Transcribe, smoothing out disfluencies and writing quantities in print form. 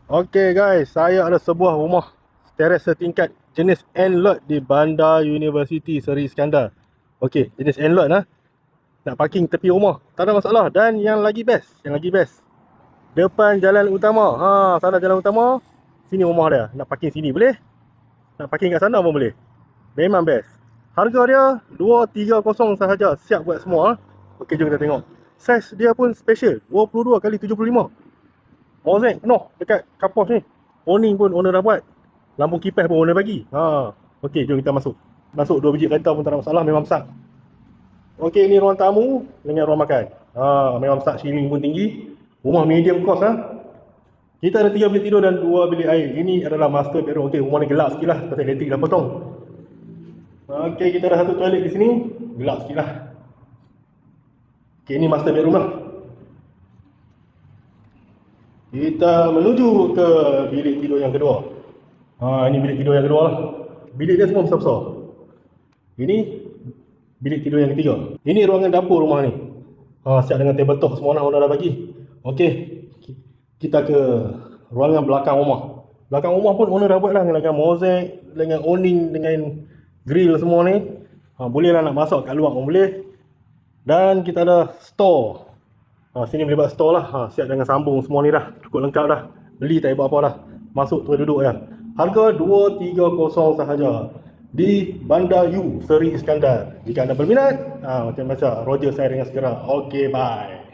Okey guys, saya ada sebuah rumah teres setingkat jenis N-lot di Bandar University Seri Iskandar. Okey, jenis N-lot lah. Nak parking tepi rumah, tak ada masalah. Dan yang lagi best, depan jalan utama. Sana jalan utama, sini rumah dia. Nak parking sini boleh, nak parking kat sana pun boleh. Memang best. Harga dia 230 sahaja, siap buat semua. Okey, jom kita tengok. Saiz dia pun special, 22 x 75. Mosaic penuh dekat kapos ni. Awning pun owner dah buat. Lampu kipas pun owner bagi. Okey, jom kita masuk. Masuk 2 biji kereta pun tak ada masalah, memang besar. Okey, ni ruang tamu dengan ruang makan. Memang besar, ceiling pun tinggi. Rumah medium cost . Kita ada 3 bilik tidur dan 2 bilik air. Ini adalah master bedroom. Okey, rumah ni gelap sikit lah pasal elektrik dah potong. Okey, kita ada satu toilet di sini. Gelap sikit lah. Okey, ini master bedroom lah. Kita menuju ke bilik tidur yang kedua. Ini bilik tidur yang kedua lah. Bilik dia semua besar-besar. Ini bilik tidur yang ketiga. Ini ruangan dapur rumah ni. Siap dengan table top semua owner dah bagi. Okey, kita ke ruangan belakang rumah. Belakang rumah pun owner dah buat lah dengan mosaic, dengan awning, dengan grill semua ni. Boleh lah nak masak kat luar pun boleh. Dan kita ada store. Sini boleh buat store lah. Siap dengan sambung semua ni dah. Cukup lengkap dah. Beli tak buat apa dah. Masuk terus duduk je. Harga 230 sahaja. Di Bandar U Seri Iskandar. Jika anda berminat, macam biasa, Roger saya dengan segera. Okey, bye.